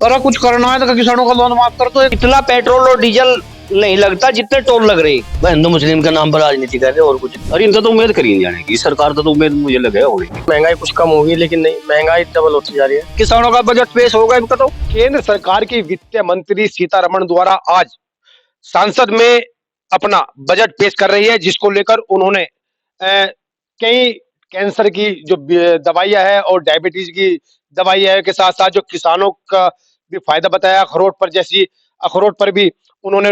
अरे कुछ करना है तो किसानों का लोन माफ कर दो। इतना पेट्रोल और डीजल नहीं लगता जितने टोल लग रहे। वह हिंदू मुस्लिम के नाम पर राजनीति कर रहे और कुछ। अरे इनका तो उम्मीद करी नहीं जाने की, सरकार तो उम्मीद मुझे लगे होगी। महंगाई कुछ कम होगी, लेकिन नहीं, महंगाई डबल होती जा रही है। किसानों का बजट पेश होगा इनका तो। केंद्र सरकार की वित्त मंत्री सीतारमण द्वारा आज संसद में अपना बजट पेश कर रही है, जिसको लेकर उन्होंने कई कैंसर की जो दवाइयां है और डायबिटीज की दवाइयां है के साथ साथ जो किसानों का भी फायदा बताया। अखरोट पर भी उन्होंने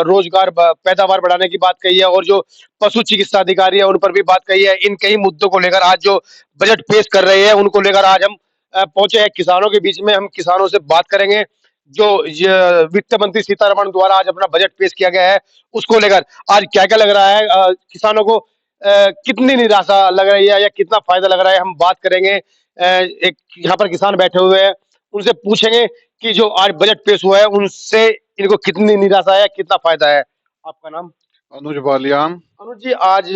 रोजगार पैदावार बढ़ाने की बात कही है और जो पशु चिकित्सा अधिकारी है उन पर भी बात कही है। इन कई मुद्दों को लेकर आज जो बजट पेश कर रहे हैं उनको लेकर आज हम पहुंचे हैं किसानों के बीच में। हम किसानों से बात करेंगे। जो वित्त मंत्री सीतारमण द्वारा आज अपना बजट पेश किया गया है उसको लेकर आज क्या क्या लग रहा है, किसानों को कितनी निराशा लग रही है या कितना फायदा लग रहा है, हम बात करेंगे। एक यहाँ पर किसान बैठे हुए हैं, उनसे पूछेंगे कि जो आज बजट पेश हुआ है उनसे इनको कितनी निराशा है, कितना फायदा है। आपका नाम? अनुज बालियान। अनुज जी, आज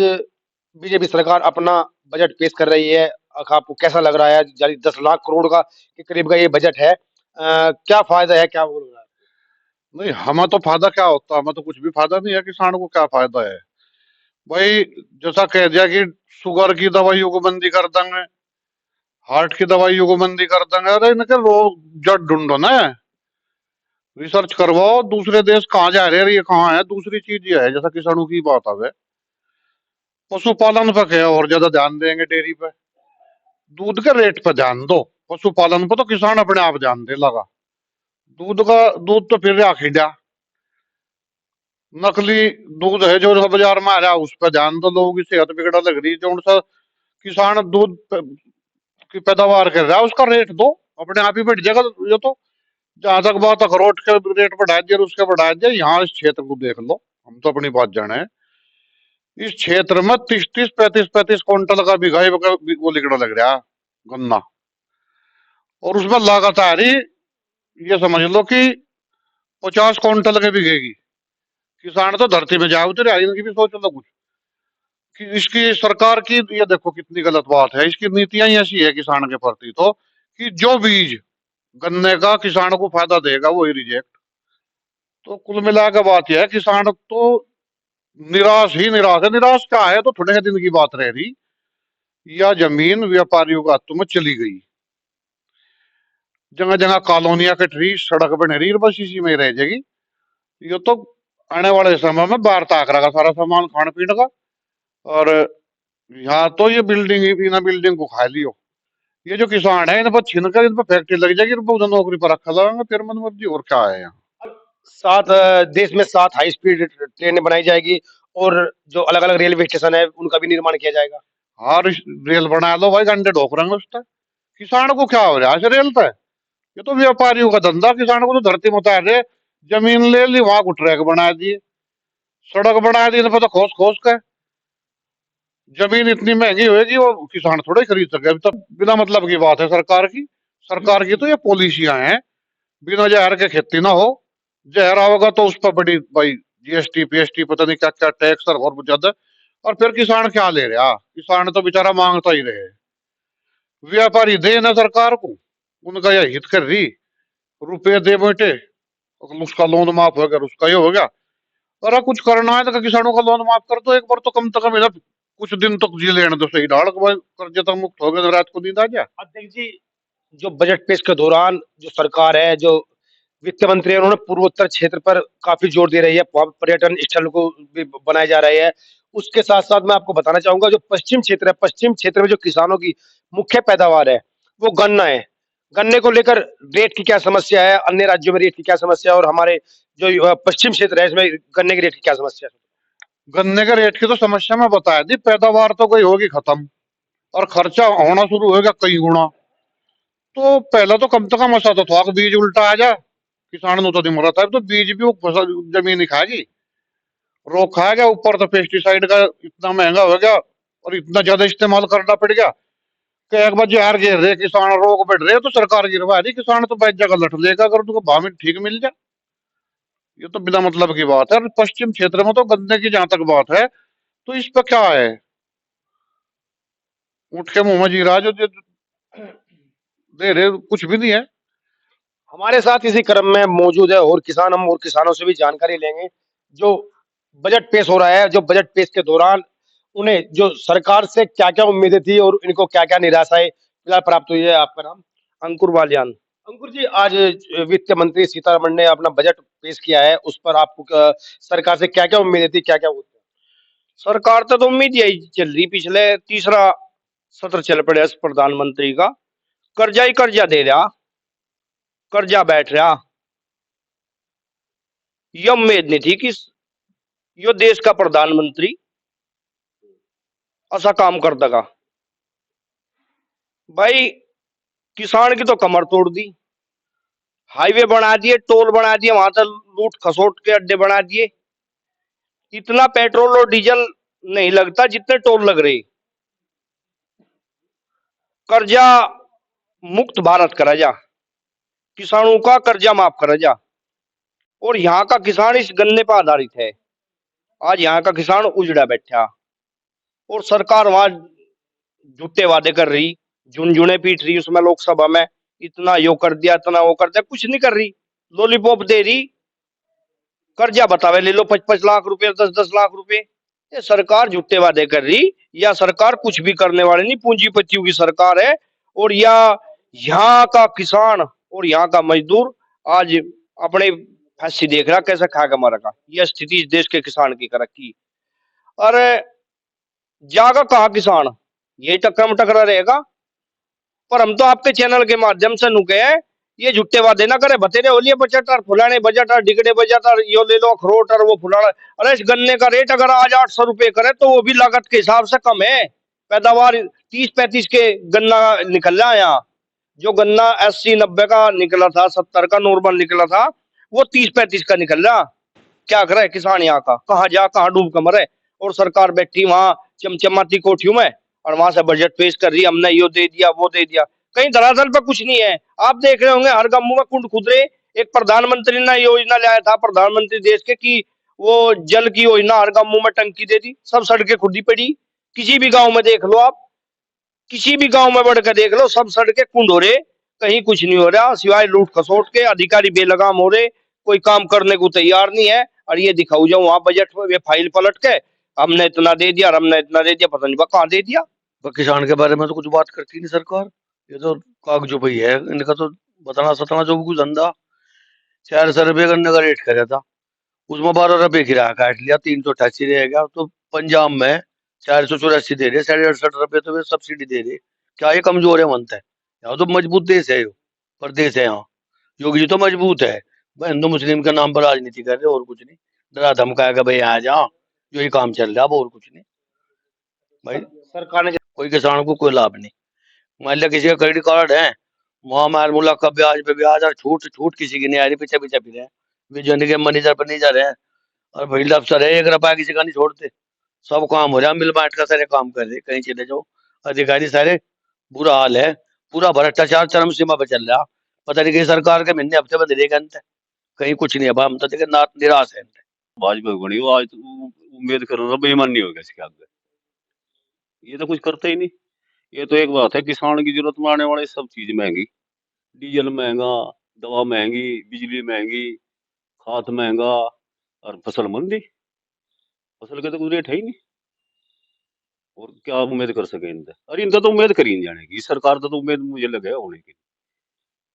बीजेपी सरकार अपना बजट पेश कर रही है, आपको कैसा लग रहा है? जारी 10 लाख करोड़ का के करीब का ये बजट है, क्या फायदा है, क्या बोल रहा है? नहीं, हमें तो फायदा क्या होता, हमें तो कुछ भी फायदा नहीं है। किसान को क्या फायदा है भाई? जैसा कह दिया कि शुगर की दवाइयों को बंदी कर देंगे, हार्ट की दवाइयों को बंदी कर देंगे। अरे इनके रोग जड़ ढूंढो ना, रिसर्च करवाओ दूसरे देश कहाँ जा रहे हैं, ये कहाँ है। दूसरी चीज ये है, जैसा किसानों की बात है, पशुपालन पर क्या और ज्यादा ध्यान देंगे, डेयरी पे, दूध के रेट पे ध्यान दो। पशुपालन पर तो किसान अपने आप ध्यान दे लगा। दूध तो फिर आखिड़ा नकली दूध है जो बाजार में आ रहा है, उस पर ध्यान दो। लोगों की सेहत बिगड़ा लग रही है, जो सा किसान दूध की पैदावार कर रहा है उसका रेट दो, अपने आप ही बढ़ जाएगा। ये तो जहां तक बात अखरोट के रेट बढ़ा दिया, उसके बढ़ा दिया। यहाँ इस क्षेत्र को देख लो, हम तो अपनी बात जाने हैं। इस क्षेत्र में 30-30, 35-35 क्विंटल का बिघाई वो लिखना लग रहा है गन्ना, और उसमें लागत आ रही, ये समझ लो कि 50 क्विंटल के बिकेगी। किसान तो धरती में जा उतरे, इनकी भी सोच लो कुछ। कि इसकी सरकार की ये देखो कितनी गलत बात है। इसकी नीतियां ही ऐसी है किसान के प्रति तो, कि जो बीज गन्ने का किसान को फायदा देगा वही रिजेक्ट। तो कुल मिला के बात यह है, किसान तो निराश ही निराश है। निराश क्या है, तो थोड़े दिन की बात रह रही, या जमीन व्यापारियों का हाथों में चली गई। जगह जगह कॉलोनियां कट रही, सड़क बन रही, बस इसी में रह जाएगी। ये तो आने वाले समय में बाहर ताक रहा सारा सामान खाने पीने का। और यहाँ तो ये बिल्डिंग ही बिना बिल्डिंग को खा लियो। ये जो किसान है इन पर छीन कर इन पर फैक्ट्री लग जाएगी, इन पर उधर नौकरी पर रखा जाएगा, फिर मन मर्जी। और क्या है यहाँ? देश में 7 हाई स्पीड ट्रेनें बनाई जाएगी और जो अलग अलग रेलवे स्टेशन है उनका भी निर्माण किया जाएगा। हाँ, रेल बना लो भाई, घंटे ढोक रहे उस तक। किसान को क्या हो रहा है रेल पे? ये तो व्यापारियों का धंधा। किसान को तो धरती में उतार रहे, जमीन ले ली, वहां को ट्रैक बना दिए, सड़क बना दी, इन पर तो खोस खोस कर। जमीन इतनी महंगी होगी वो किसान थोड़ा ही खरीद सके। अभी तो बिना मतलब की बात है सरकार की। सरकार की तो ये पॉलिसियां हैं, बिना जहर के खेती ना हो। जहर आओगा तो उस पर बड़ी भाई जीएसटी पीएसटी पता नहीं क्या क्या टैक्स और ज्यादा। और फिर किसान क्या ले रहा? किसान तो बेचारा मांगता ही रहे। व्यापारी दे ना सरकार को, उनका यह हित कर रही, रुपये दे बेटे, उसका लोन माफ हो गया, उसका ये हो गया। अरे कुछ करना है तो किसानों का लोन माफ कर दो एक बार तो, कम से कम कुछ दिन तक जी लेने दो सही ढाल। कर्जे तक मुक्त हो गए, रात को नींद आ जाए। अध्यक्ष जी, जो बजट पेश के दौरान जो सरकार है, जो वित्त मंत्री है, उन्होंने पूर्वोत्तर क्षेत्र पर काफी जोर दे रही है, वहाँ पर्यटन स्थल को भी बनाए जा रहे हैं। उसके साथ साथ मैं आपको बताना चाहूंगा, जो पश्चिम क्षेत्र है, पश्चिम क्षेत्र में जो किसानों की मुख्य पैदावार है वो गन्ना है। गन्ने को लेकर रेट की क्या समस्या है, अन्य राज्यों में रेट की क्या समस्या है और हमारे जो पश्चिम क्षेत्र है इसमें गन्ने की रेट की क्या समस्या है? गन्ने के रेट की तो समस्या मैं बता दी। पैदावार तो कोई होगी खत्म, और खर्चा होना शुरू होगा कई गुना। तो पहला तो कम से कम ऐसा तो था कि बीज उल्टा आ जा, किसान नु तो नहीं मरा था। तो बीज भी वो फसल जमीन ही खाएगी, रोग खाएगा। ऊपर तो पेस्टिसाइड का इतना महंगा हो गया और इतना ज्यादा इस्तेमाल करना पड़ गया कि एक बार जहर घेर रहे किसान, रोग बढ़ रहे, तो सरकार गिरवा रही। किसान तो बैठ जगह लट लेगा अगर तुमको भाव में ठीक मिल जाए। ये तो बिना मतलब की बात है। और पश्चिम क्षेत्र में तो गन्ने की जहां तक बात है, तो इस पर क्या है, ऊँट के मुंह में जीरा जो जो दे रहे कुछ भी नहीं है। हमारे साथ इसी क्रम में मौजूद है और किसान, हम और किसानों से भी जानकारी लेंगे जो बजट पेश हो रहा है, जो बजट पेश के दौरान उन्हें जो सरकार से क्या क्या उम्मीदें थी और इनको क्या क्या निराशाएं फिलहाल प्राप्त हुई है। आपका नाम? अंकुर बालियान। अंकुर जी, आज वित्त मंत्री सीतारमण ने अपना बजट पेश किया है, उस पर आपको सरकार से क्या क्या उम्मीदें थी, क्या क्या हुआ? सरकार तो उम्मीद यही चल रही, पिछले तीसरा सत्र चल पड़े इस प्रधानमंत्री का, कर्जा ही कर्जा दे रहा, कर्जा बैठ रहा। ये उम्मीद नहीं थी कि यो देश का प्रधानमंत्री ऐसा काम कर देगा। भाई किसान की तो कमर तोड़ दी, हाईवे बना दिए, टोल बना दिए, वहां तक लूट खसोट के अड्डे बना दिए। इतना पेट्रोल और डीजल नहीं लगता जितने टोल लग रहे। कर्जा मुक्त भारत करा जा, किसानों का कर्जा माफ करा जा। और यहाँ का किसान इस गन्ने पर आधारित है। आज यहाँ का किसान उजड़ा बैठा और सरकार वहां झूठे वादे कर रही, झुनझुने पीट रही उसमें लोकसभा में, इतना यो कर दिया, इतना वो कर दिया, कुछ नहीं कर रही। लॉलीपॉप दे रही, कर्जा बतावे ले लो 5-5 लाख रुपए, 10-10 लाख रुपए। ये सरकार झूठे वादे कर रही, या सरकार कुछ भी करने वाली नहीं, पूंजीपतियों की सरकार है। और या यहाँ का किसान और यहाँ का मजदूर आज अपने फांसी देख रहा कैसे खाएगा मरेगा। यह स्थिति इस देश के किसान की कर रखी। अरे जागा कहा किसान, यही टक्कर में टकरा रहेगा। पर हम तो आपके चैनल के माध्यम से नुके हैं, ये झूठे वादे ना करे, बतेरे होलिए बजट और फुलाने बजट और डिगड़े बजट और यो ले लो अखरोट और वो फुलाना। अरे इस गन्ने का रेट अगर आज 800 रुपए करे तो वो भी लागत के हिसाब से कम है। पैदावार 30-35 के गन्ना निकल रहा है यहाँ। जो गन्ना 80-90 का निकला था, 70 का नॉर्मल निकला था, वो 30-35 का निकल रहा। क्या करे किसान यहाँ का, कहाँ जा कहाँ डूब कर मरे। और सरकार बैठी वहां चमचमाती कोठियों में और वहां से बजट पेश कर रही, हमने यो दे दिया वो दे दिया, कहीं धरातल पे कुछ नहीं है। आप देख रहे होंगे हर गांव में कुंड खुद रहे। एक प्रधानमंत्री ने योजना लाया था, प्रधानमंत्री देश के, कि वो जल की योजना, हर गांव में टंकी दे दी, सब सड़कें खुदी पड़ी। किसी भी गांव में देख लो आप, किसी भी गांव में बढ़ कर देख लो, सब सड़कें कुंड हो रहे, कहीं कुछ नहीं हो रहा सिवाय लूट खसोट के। अधिकारी बेलगाम हो रहे, कोई काम करने को तैयार नहीं है। और ये दिखाऊ जाऊं वहां बजट में, वे फाइल पलट के हमने इतना दे दिया और हमने इतना दे दिया, पता नहीं कहाँ दे दिया। पर किसान के बारे में तो कुछ बात करती नहीं सरकार। ये तो कागजों पे ही है इनका, तो बताना सताना जो भी कुछ धंधा। 400 रुपये गन्ने का रेट करा था, उसमें 12 रुपये किराया काट लिया, 388 रह गया। तो पंजाब में 484 दे रहे, 68.5 रुपये तो वे सब्सिडी दे रहे। क्या ये कमजोर है मनता है? यहाँ तो मजबूत देश है, यो प्रदेश है यहाँ। योगी जी तो मजबूत है, भाई हिंदू मुस्लिम के नाम पर राजनीति कर रहे, और कुछ नहीं। डरा धमकाएगा भाई आ जाओ, यही काम चल रहा है, अब और कुछ नहीं भाई। सरकार ने कोई किसान को कोई लाभ नहीं। मान लिया किसी का क्रेडिट कार्ड है, मुआमार मुल्क का ब्याज पे ब्याज, और छूट छूट किसी की नहीं आ रही, पीछे पीछे फिर रहे विजन के मैनेजर पर नहीं जा रहे हैं। और भाई अफसर है, 1 रुपया किसी का नहीं छोड़ते, सब काम हो रहा है, मिल बांट का सारे काम कर रहे, कहीं चले जाओ अधिकारी सारे। बुरा हाल है, पूरा भ्रष्टाचार चरम सीमा पे चल रहा। पता नहीं कि सरकार के महीने हफ्ते में देगा अंत, कहीं कुछ नहीं है। हम तो देखे निराश है। भाजपा बनी हो आज, तो उम्मीद कर रहा बेईमान नहीं होगा इसके आगे। ये तो कुछ करते ही नहीं। ये तो एक बात है, किसान की जरूरत में आने वाली सब चीज महंगी, डीजल महंगा, दवा महंगी, बिजली महंगी, खाद महंगा, और फसल मंदी। फसल के तो कुछ रेट है ही नहीं, और क्या उम्मीद कर सके इनसे। अरे इनका तो उम्मीद करी नहीं जाने की, सरकार तो उम्मीद मुझे लगे होने की।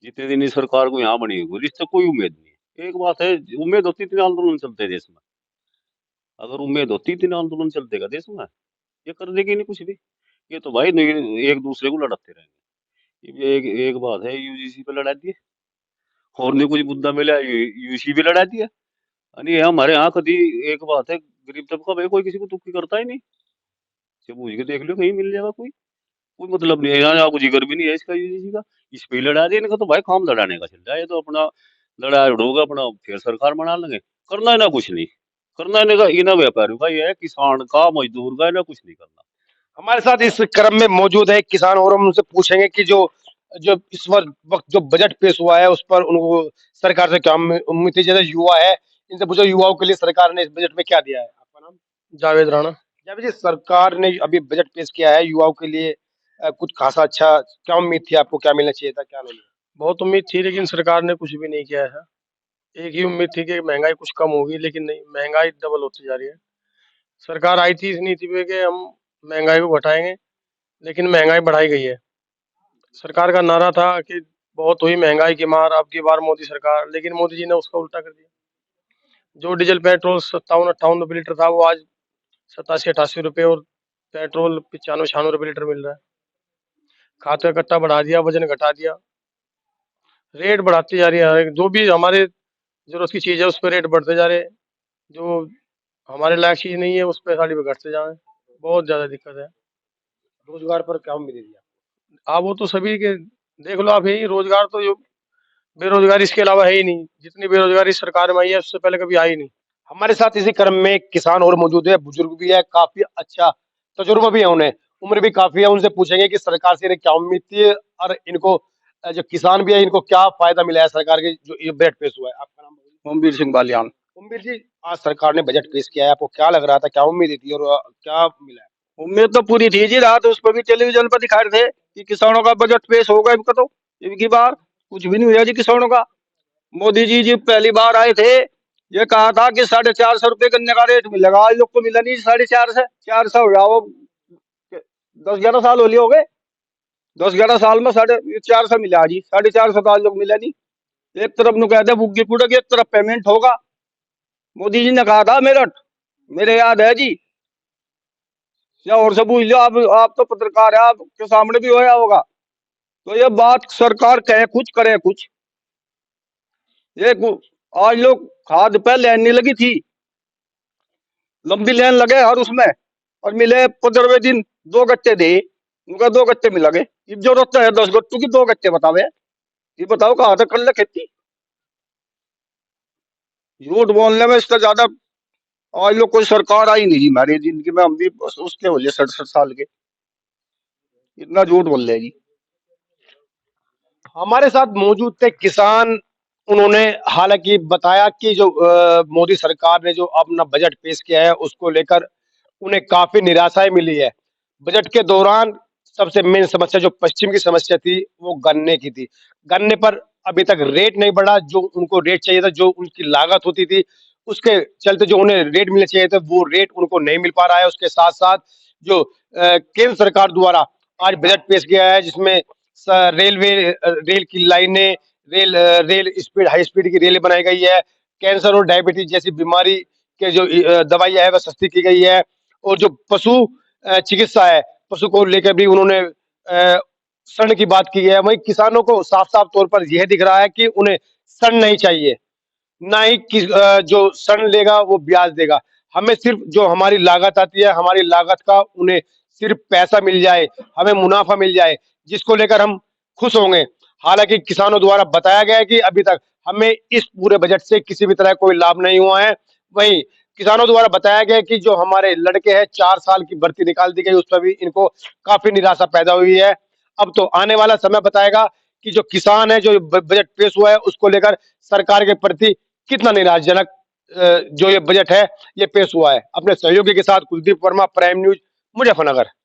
जितने दिन इस सरकार को यहाँ बनी हुई इससे कोई उम्मीद नहीं है। एक बात है, उम्मीद होती इतने आंदोलन चलते देश में, अगर उम्मीद होती इतने आंदोलन चलते का देश में, ये कर देगी नहीं कुछ भी। ये तो भाई नहीं, एक दूसरे को लड़ाते रहेंगे। ये एक बात है, यूजीसी पे लड़ा दिए, और नहीं कुछ मुद्दा मिला यूसी पे लड़ा दिया। यानी ये हमारे यहाँ कभी, एक बात है, गरीब तबका भाई कोई किसी को दुखी करता ही नहीं। से पूछ के देख लो, कहीं मिल जाएगा कोई, कोई मतलब नहीं है यहाँ। आपको जिक्र भी नहीं है इसका, यूजीसी का। इस पे ही लड़ा दिया इनका, तो भाई काम लड़ाने का चल रहा है। ये तो अपना लड़ाई होगा, अपना फिर सरकार बना लेंगे। करना है ना कुछ नहीं, करना है ना, इना व्यापारी का ये है, किसान का मजदूर का इन्हें कुछ नहीं करना। हमारे साथ इस क्रम में मौजूद है एक किसान और हम उनसे पूछेंगे कि जो जो इस वक्त जो बजट पेश हुआ है उस पर उनको सरकार से क्या उम्मीद थी। जैसे युवा है, इनसे पूछो युवाओं के लिए सरकार ने इस बजट में क्या दिया है। आपका नाम? जावेद राणा। जावेद जी, सरकार ने अभी बजट पेश किया है युवाओं के लिए, कुछ खासा अच्छा क्या उम्मीद थी आपको, क्या मिलना चाहिए था, क्या नहीं? बहुत उम्मीद थी लेकिन सरकार ने कुछ भी नहीं किया है। एक ही उम्मीद थी कि महंगाई कुछ कम होगी, लेकिन नहीं, महंगाई डबल होती जा रही है। सरकार आई थी इस नीति पे कि हम महंगाई को घटाएंगे, लेकिन महंगाई बढ़ाई गई है। सरकार का नारा था कि बहुत हुई महंगाई की मार, अब की बार मोदी सरकार, लेकिन मोदी जी ने उसका उल्टा कर दिया। जो डीजल पेट्रोल 57-58 रुपये लीटर था, वो आज 87-88 रुपये, और पेट्रोल 95-96 रुपये लीटर मिल रहा है। खाद का कट्टा बढ़ा दिया, वजन घटा दिया, रेट बढ़ाती जा रही है। जो भी हमारे जरूरत की चीज़ है उस पर रेट बढ़ते जा रहे हैं, जो हमारे लायक चीज़ नहीं है उस पर साड़ी पे घटते जा रहे हैं। बहुत ज़्यादा दिक्कत है। रोजगार पर क्या उम्मीद है? आप वो तो सभी के देख लो, आप यही रोजगार तो जो बेरोजगारी इसके अलावा है ही नहीं। जितनी बेरोजगारी सरकार में आई है उससे पहले कभी आई नहीं। हमारे साथ इसी क्रम में किसान और मौजूद है, बुजुर्ग भी है, काफी अच्छा तजुर्बा भी है उन्हें, उम्र भी काफी है। उनसे पूछेंगे कि सरकार से इन्हें क्या उम्मीद थी और इनको जो किसान भी है इनको क्या फायदा मिला है सरकार के जो ये बजट पेश हुआ है। आपका नाम बताइए। ओमवीर सिंह बालियान। उम्मीद जी, आज सरकार ने बजट पेश किया है, आपको क्या लग रहा था, क्या उम्मीद थी और क्या मिला है? उम्मीद तो पूरी थी जी, रात उस पर भी टेलीविजन पर दिखा रहे थे कि किसानों का बजट पेश होगा। इनका तो इनकी बार कुछ भी नहीं हुआ जी किसानों का। मोदी जी पहली बार आए थे, ये कहा था कि 450 रुपये गन्ने का रेट मिलेगा। आज लोग को मिला नहीं 450 400 हो जाओ। 10-11 साल हो लिए हो गए, 10-11 साल में 450 मिला जी। 450 तो आज लोग मिला नहीं। एक तरफ नु कहते बुग्गी फूटेगी, एक तरफ पेमेंट होगा। मोदी जी ने कहा था मेरठ, मेरे याद है जी, या और सब पूछ लो। आप तो पत्रकार है, आपके सामने भी होया होगा। तो ये बात सरकार कहे कुछ करे कुछ। ये आज लोग खाद पे लाइन नहीं लगी थी, लंबी लाइन लगे हर उसमें, और मिले 15वें दिन 2 गट्टे दे। उनका 2 गट्टे मिल गए। जरूरत है 10 गट्टू की, 2 गट्टे बतावे। ये बताओ कहाँ तक कर ले खेती। झूठ बोलने में इसका ज्यादा आज लोग कोई सरकार आई नहीं जी हमारी जिंदगी में। हम भी बस उसके हो 67 साल के, इतना झूठ बोल रहे हैं जी। हमारे साथ मौजूद थे किसान। उन्होंने हालांकि बताया कि जो मोदी सरकार ने जो अपना बजट पेश किया है उसको लेकर उन्हें काफी निराशाएं मिली है। बजट के दौरान सबसे मेन समस्या जो पश्चिम की समस्या थी वो गन्ने की थी। गन्ने पर अभी तक रेट नहीं बढ़ा, जो उनको रेट चाहिए था, जो उनकी लागत होती थी उसके चलते जो उन्हें रेट मिलना चाहिए था वो रेट उनको नहीं मिल पा रहा है। उसके साथ साथ जो केंद्र सरकार द्वारा आज बजट पेश किया है जिसमें रेलवे रेल की लाइनें, रेल स्पीड, हाई स्पीड की रेल बनाई गई है। कैंसर और डायबिटीज जैसी बीमारी के जो दवाइयां है वह सस्ती की गई है। और जो पशु चिकित्सा है, पशु को लेकर भी उन्होंने ऋण की बात की है। वहीं किसानों को साफ साफ तौर पर यह दिख रहा है कि उन्हें ऋण नहीं चाहिए, ना ही जो ऋण लेगा वो ब्याज देगा। हमें सिर्फ जो हमारी लागत आती है, हमारी लागत का उन्हें सिर्फ पैसा मिल जाए, हमें मुनाफा मिल जाए, जिसको लेकर हम खुश होंगे। हालांकि किसानों द्वारा बताया गया है कि अभी तक हमें इस पूरे बजट से किसी भी तरह कोई लाभ नहीं हुआ है। वहीं किसानों द्वारा बताया गया कि जो हमारे लड़के हैं 4 साल की भर्ती निकाल दी गई, उस पर भी इनको काफी निराशा पैदा हुई है। अब तो आने वाला समय बताएगा कि जो किसान है, जो बजट पेश हुआ है उसको लेकर सरकार के प्रति कितना निराशाजनक जो ये बजट है ये पेश हुआ है। अपने सहयोगी के साथ कुलदीप वर्मा, प्राइम न्यूज, मुजफ्फरनगर।